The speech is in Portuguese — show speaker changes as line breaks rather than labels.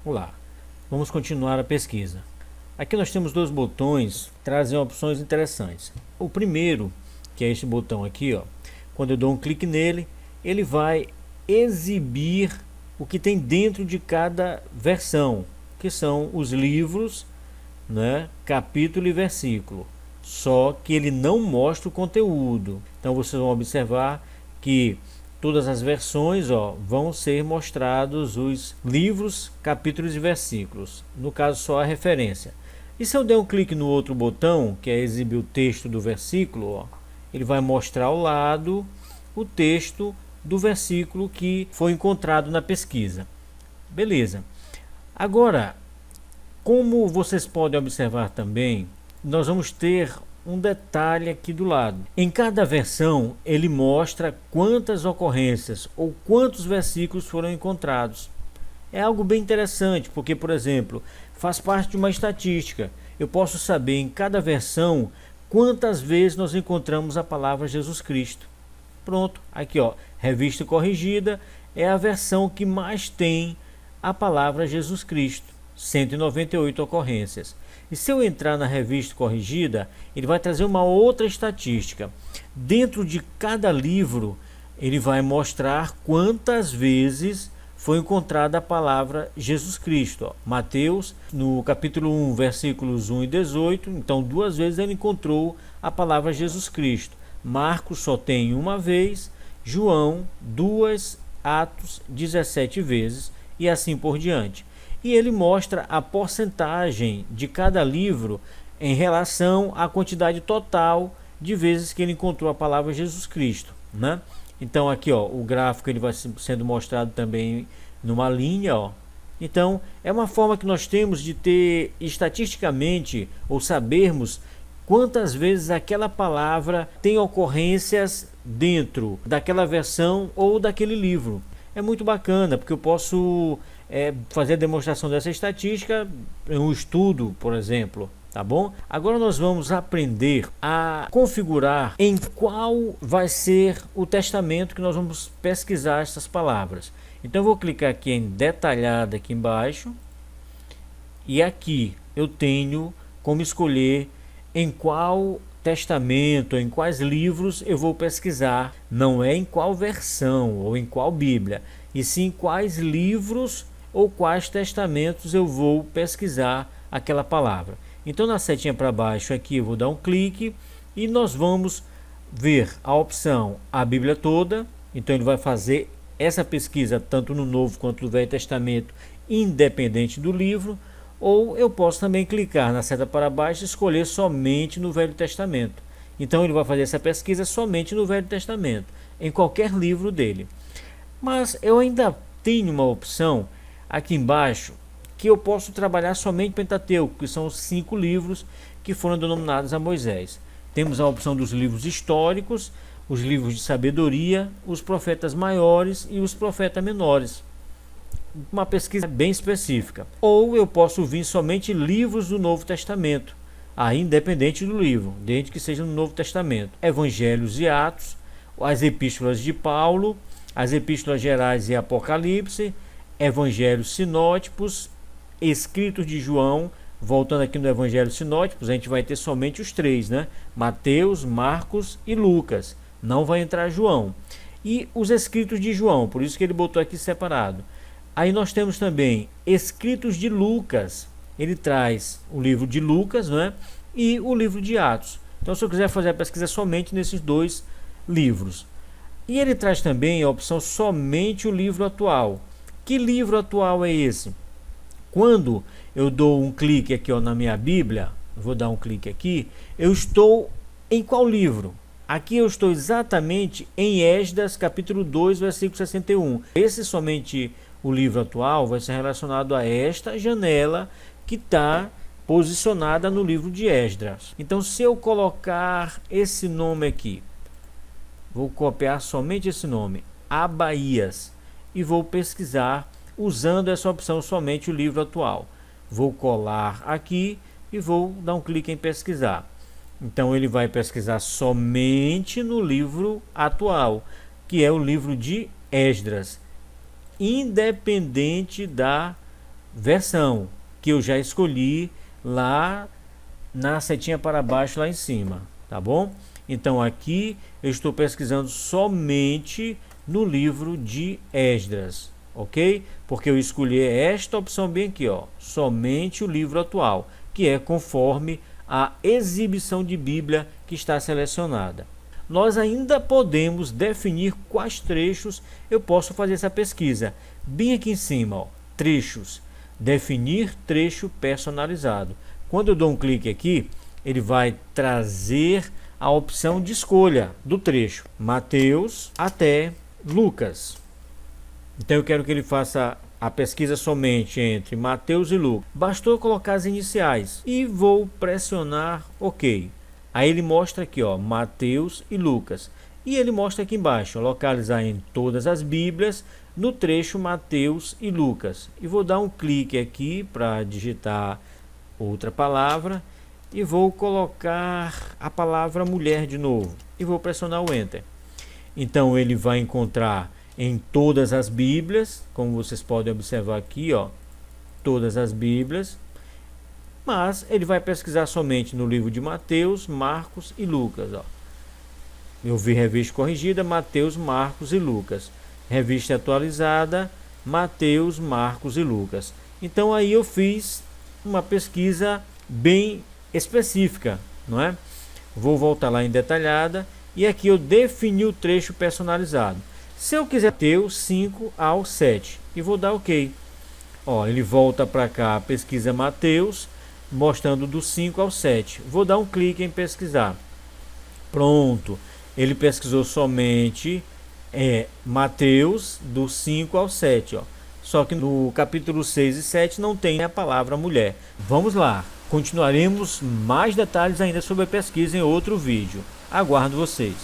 Olá, vamos continuar a pesquisa. Aqui nós temos dois botões que trazem opções interessantes. O primeiro, que é este botão aqui, ó, quando eu dou um clique nele, ele vai exibir o que tem dentro de cada versão, que são os livros, né, capítulo e versículo. Só que ele não mostra o conteúdo. Então vocês vão observar que todas as versões, ó, vão ser mostrados os livros, capítulos e versículos. No caso, só a referência. E se eu der um clique no outro botão, que é exibir o texto do versículo, ó, ele vai mostrar ao lado o texto do versículo que foi encontrado na pesquisa. Beleza. Agora, como vocês podem observar também, nós vamos ter um detalhe aqui do lado. Em cada versão, ele mostra quantas ocorrências ou quantos versículos foram encontrados. É algo bem interessante, porque, por exemplo, faz parte de uma estatística. Eu posso saber em cada versão quantas vezes nós encontramos a palavra Jesus Cristo. Pronto, aqui ó, Revista Corrigida é a versão que mais tem a palavra Jesus Cristo, 198 ocorrências. E se eu entrar na Revista Corrigida, ele vai trazer uma outra estatística. Dentro de cada livro, ele vai mostrar quantas vezes foi encontrada a palavra Jesus Cristo. Ó, Mateus, no capítulo 1, versículos 1 e 18, então 2 vezes ele encontrou a palavra Jesus Cristo. Marcos só tem uma vez, João 2, Atos 17 vezes e assim por diante. E ele mostra a porcentagem de cada livro em relação à quantidade total de vezes que ele encontrou a palavra Jesus Cristo, né? Então aqui ó, o gráfico ele vai sendo mostrado também numa linha, ó. Então é uma forma que nós temos de ter estatisticamente ou sabermos quantas vezes aquela palavra tem ocorrências dentro daquela versão ou daquele livro. É muito bacana, porque eu posso fazer a demonstração dessa estatística em um estudo, por exemplo. Tá bom? Agora nós vamos aprender a configurar em qual vai ser o testamento que nós vamos pesquisar essas palavras. Então eu vou clicar aqui em detalhado aqui embaixo. E aqui eu tenho como escolher em qual testamento, em quais livros eu vou pesquisar. Não é em qual versão ou em qual Bíblia, e sim em quais livros ou quais testamentos eu vou pesquisar aquela palavra. Então na setinha para baixo aqui eu vou dar um clique e nós vamos ver a opção a Bíblia toda. Então ele vai fazer essa pesquisa tanto no Novo quanto no Velho Testamento, independente do livro. Ou eu posso também clicar na seta para baixo e escolher somente no Velho Testamento. Então ele vai fazer essa pesquisa somente no Velho Testamento, em qualquer livro dele. Mas eu ainda tenho uma opção aqui embaixo que eu posso trabalhar somente Pentateuco, que são os 5 livros que foram denominados a Moisés. Temos a opção dos livros históricos, os livros de sabedoria, os profetas maiores e os profetas menores. Uma pesquisa bem específica. Ou eu posso vir somente livros do Novo Testamento, aí independente do livro, desde que seja no Novo Testamento. Evangelhos e Atos, as epístolas de Paulo, as epístolas gerais e Apocalipse, evangelhos sinóticos, escritos de João. Voltando aqui no evangelho sinóticos, a gente vai ter somente os 3, né? Mateus, Marcos e Lucas. Não vai entrar João. E os escritos de João, por isso que ele botou aqui separado. Aí nós temos também escritos de Lucas. Ele traz o livro de Lucas, né? E o livro de Atos. Então se eu quiser fazer a pesquisa somente nesses 2 livros. E ele traz também a opção somente o livro atual. Que livro atual é esse? Quando eu dou um clique aqui ó, na minha Bíblia, vou dar um clique aqui, eu estou em qual livro? Aqui eu estou exatamente em Esdras, capítulo 2, versículo 61. Esse somente o livro atual vai ser relacionado a esta janela que está posicionada no livro de Esdras. Então se eu colocar esse nome aqui, vou copiar somente esse nome, Abaías, e vou pesquisar usando essa opção somente o livro atual. Vou colar aqui e vou dar um clique em pesquisar. Então ele vai pesquisar somente no livro atual, que é o livro de Esdras, independente da versão que eu já escolhi lá na setinha para baixo lá em cima, tá bom? Então aqui eu estou pesquisando somente no livro de Esdras, ok? Porque eu escolhi esta opção bem aqui, ó, somente o livro atual, que é conforme a exibição de Bíblia que está selecionada. Nós ainda podemos definir quais trechos eu posso fazer essa pesquisa. Bem aqui em cima, ó, trechos, definir trecho personalizado. Quando eu dou um clique aqui, ele vai trazer a opção de escolha do trecho, Mateus até Lucas. Então eu quero que ele faça a pesquisa somente entre Mateus e Lucas. Bastou colocar as iniciais e vou pressionar OK. Aí ele mostra aqui, ó, Mateus e Lucas. E ele mostra aqui embaixo, ó, localizar em todas as Bíblias, no trecho Mateus e Lucas. E vou dar um clique aqui para digitar outra palavra. E vou colocar a palavra mulher de novo. E vou pressionar o Enter. Então ele vai encontrar em todas as Bíblias, como vocês podem observar aqui, ó, todas as Bíblias. Mas ele vai pesquisar somente no livro de Mateus, Marcos e Lucas. Ó. Eu vi revista corrigida, Mateus, Marcos e Lucas. Revista atualizada, Mateus, Marcos e Lucas. Então aí eu fiz uma pesquisa bem específica, não é? Vou voltar lá em detalhada e aqui eu defini o trecho personalizado. Se eu quiser ter o 5 ao 7 e vou dar OK. Ó, ele volta para cá, pesquisa Mateus, mostrando do 5 ao 7. Vou dar um clique em pesquisar. Pronto. Ele pesquisou somente Mateus do 5 ao 7. Ó. Só que no capítulo 6 e 7 não tem a palavra mulher. Vamos lá. Continuaremos mais detalhes ainda sobre a pesquisa em outro vídeo. Aguardo vocês.